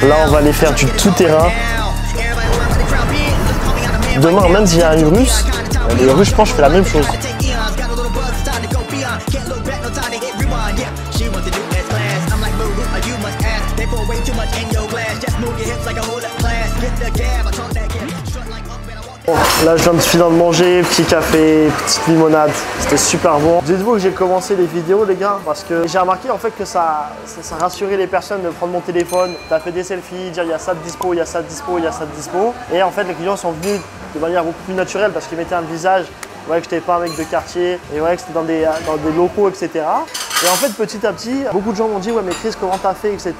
Là, on va aller faire du tout-terrain. Demain, même s'il y a un Urus, les Urus, je pense que je fais la même chose. Bon, là je viens de manger, petit café, petite limonade, c'était super bon. Dites-vous que j'ai commencé les vidéos les gars parce que j'ai remarqué en fait que ça rassurait les personnes de prendre mon téléphone, taper des selfies, dire il y a ça de dispo, il y a ça de dispo, il y a ça de dispo. Et en fait les clients sont venus de manière beaucoup plus naturelle parce qu'ils mettaient un visage, ouais, que je n'étais pas un mec de quartier, et ouais, que c'était dans des locaux, etc. Et en fait, petit à petit, beaucoup de gens m'ont dit « Ouais, mais Chris, comment t'as fait ?» etc.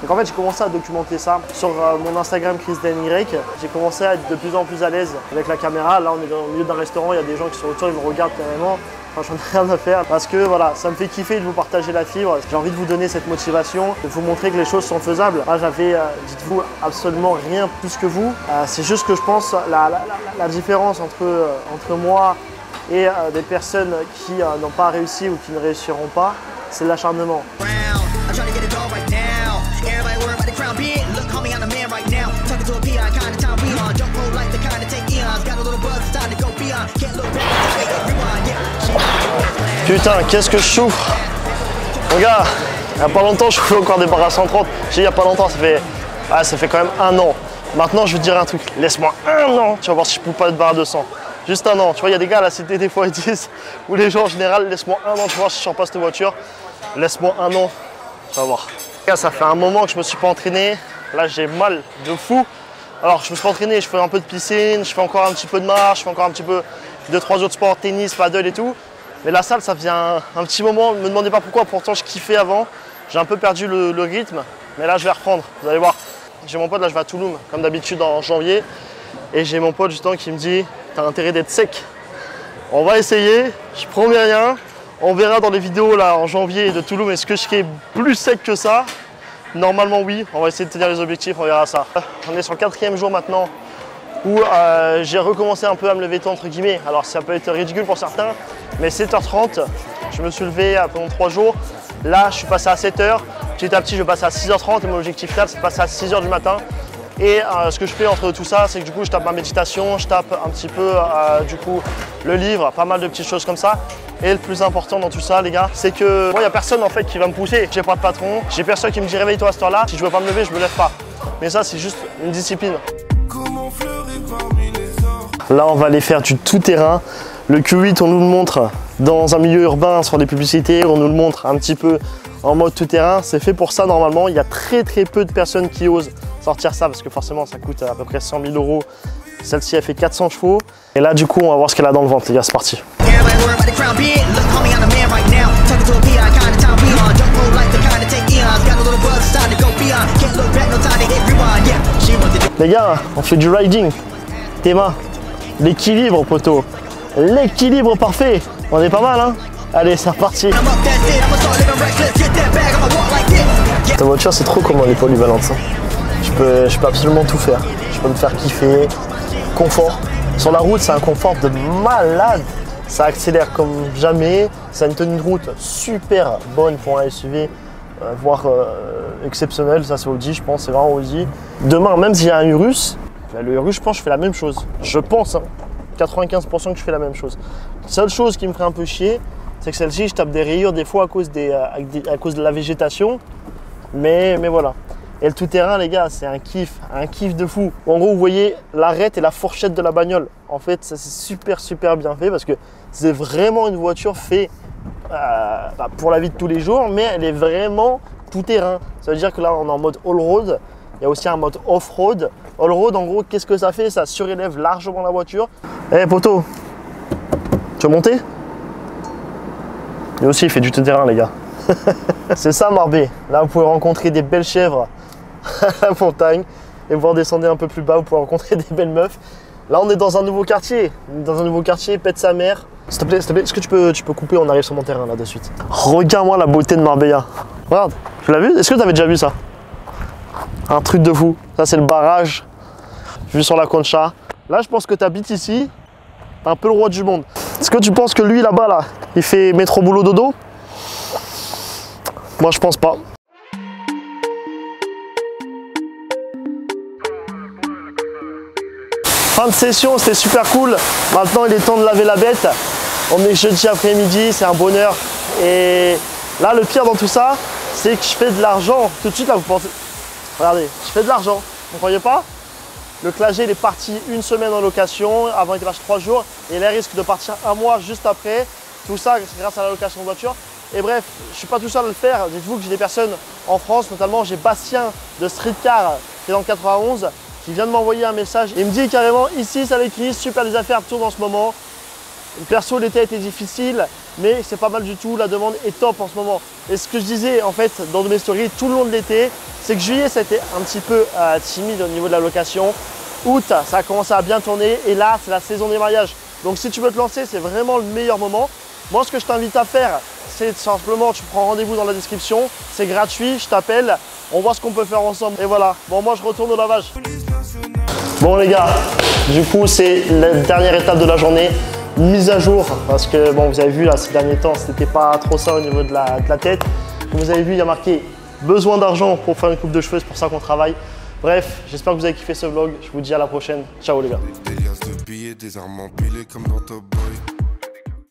Donc en fait, j'ai commencé à documenter ça sur mon Instagram ChrisDNY. J'ai commencé à être de plus en plus à l'aise avec la caméra. Là, on est au milieu d'un restaurant, il y a des gens qui sont autour, ils me regardent carrément. Enfin, j'en ai rien à faire parce que voilà, ça me fait kiffer de vous partager la fibre. J'ai envie de vous donner cette motivation, de vous montrer que les choses sont faisables. Moi, j'avais, dites-vous, absolument rien plus que vous. C'est juste que je pense la différence entre moi et des personnes qui n'ont pas réussi ou qui ne réussiront pas, c'est l'acharnement. Putain, qu'est-ce que je souffre. Regarde, il n'y a pas longtemps, je faisais encore des barres à 130. J'ai dit il n'y a pas longtemps, ça fait quand même un an. Maintenant, je vais te dire un truc, laisse-moi un an, tu vas voir si je ne peux pas être barre à 200. Juste un an, tu vois, il y a des gars à la cité des fois ils disent, ou les gens en général, laisse-moi un an, tu vois, si je sors pas cette voiture, laisse-moi un an, tu vas voir. Ça fait un moment que je me suis pas entraîné, là j'ai mal de fou. Alors je me suis pas entraîné, je fais un peu de piscine, je fais encore un petit peu de marche, je fais encore un petit peu 2-3 autres sports, tennis, paddle et tout. Mais la salle, ça faisait un petit moment, ne me demandez pas pourquoi, pourtant je kiffais avant. J'ai un peu perdu le rythme, mais là je vais reprendre, vous allez voir. J'ai mon pote, là je vais à Touloum, comme d'habitude en janvier. Et j'ai mon pote justement qui me dit, t'as intérêt d'être sec. On va essayer, je promets rien. On verra dans les vidéos là en janvier de Touloum, est-ce que je serai plus sec que ça? Normalement oui, on va essayer de tenir les objectifs, on verra ça. On est sur le 4e jour maintenant où j'ai recommencé un peu à me lever tôt entre guillemets. Alors ça peut être ridicule pour certains, mais 7h30, je me suis levé pendant 3 jours. Là je suis passé à 7h, petit à petit je vais passer à 6h30 et mon objectif final c'est de passer à 6h du matin. Et ce que je fais entre tout ça, c'est que du coup je tape ma méditation, je tape un petit peu du coup le livre, pas mal de petites choses comme ça. Et le plus important dans tout ça les gars, c'est que moi il n'y a personne en fait qui va me pousser. J'ai pas de patron, j'ai personne qui me dit réveille-toi à cette heure-là. Si je veux pas me lever, je me lève pas. Mais ça c'est juste une discipline. Là on va aller faire du tout-terrain. Le Q8 on nous le montre dans un milieu urbain sur des publicités, on nous le montre un petit peu en mode tout-terrain. C'est fait pour ça normalement, il y a très peu de personnes qui osent sortir ça parce que forcément ça coûte à peu près 100 000 €. Celle-ci elle fait 400 chevaux. Et là du coup on va voir ce qu'elle a dans le ventre les gars, c'est parti. Les gars, on fait du riding. Tes mains, l'équilibre poteau. L'équilibre parfait. On est pas mal hein. Allez c'est reparti. Ta voiture c'est trop comment elle est polyvalente ça. Je peux absolument tout faire. Je peux me faire kiffer. Confort. Sur la route, c'est un confort de malade. Ça accélère comme jamais. Ça a une tenue de route super bonne pour un SUV, voire exceptionnel. Ça, c'est Audi, je pense. C'est vraiment Audi. Demain, même s'il y a un Urus, le Urus, je pense que je fais la même chose. Je pense, hein, 95% que je fais la même chose. La seule chose qui me ferait un peu chier, c'est que celle-ci, je tape des rayures des fois à cause de la végétation. Mais voilà. Et le tout-terrain, les gars, c'est un kiff de fou. En gros, vous voyez l'arête et la fourchette de la bagnole. En fait, ça c'est super bien fait parce que c'est vraiment une voiture faite pour la vie de tous les jours, mais elle est vraiment tout-terrain. Ça veut dire que là, on est en mode all-road. Il y a aussi un mode off-road. All-road, en gros, qu'est-ce que ça fait? Ça surélève largement la voiture. Eh, poteau, tu veux monter? Lui aussi, il fait du tout-terrain, les gars. C'est ça, Marbé. Là, vous pouvez rencontrer des belles chèvres à la montagne et voir descendre un peu plus bas, vous pouvez rencontrer des belles meufs. Là, on est dans un nouveau quartier. Dans un nouveau quartier, pète sa mère. S'il te plaît, est-ce que tu peux couper? On arrive sur mon terrain là de suite. Regarde-moi la beauté de Marbella. Regarde, tu l'as vu? Est-ce que tu avais déjà vu ça? Un truc de fou. Ça, c'est le barrage vu sur la Concha. Là, je pense que tu habites ici. T'es un peu le roi du monde. Est-ce que tu penses que lui là-bas, là, il fait métro boulot dodo? Moi, je pense pas. Fin de session, c'était super cool. Maintenant, il est temps de laver la bête. On est jeudi après-midi, c'est un bonheur. Et là, le pire dans tout ça, c'est que je fais de l'argent. Tout de suite, là, vous pensez... Regardez, je fais de l'argent. Vous ne croyez pas? Le Clagé, il est parti une semaine en location. Avant, il lâche 3 jours. Et là, il risque de partir un mois juste après. Tout ça, c'est grâce à la location de voiture. Et bref, je ne suis pas tout seul à le faire. Dites-vous que j'ai des personnes en France, notamment j'ai Bastien de Streetcar, qui est dans le 91, qui vient de m'envoyer un message. Il me dit carrément, ici, ça l'écrit, super les affaires tournent en ce moment. Perso, l'été a été difficile, mais c'est pas mal du tout. La demande est top en ce moment. Et ce que je disais en fait dans mes stories tout le long de l'été, c'est que juillet, ça a été un petit peu timide au niveau de la location. Août, ça a commencé à bien tourner. Et là, c'est la saison des mariages. Donc si tu veux te lancer, c'est vraiment le meilleur moment. Moi, ce que je t'invite à faire, c'est simplement, tu prends rendez-vous dans la description. C'est gratuit, je t'appelle. On voit ce qu'on peut faire ensemble. Et voilà. Bon, moi, je retourne au lavage. Bon les gars, du coup, c'est la dernière étape de la journée. Mise à jour, parce que bon, vous avez vu là ces derniers temps, c'était pas trop ça au niveau de la tête. Comme vous avez vu, il y a marqué besoin d'argent pour faire une coupe de cheveux, c'est pour ça qu'on travaille. Bref, j'espère que vous avez kiffé ce vlog. Je vous dis à la prochaine. Ciao les gars.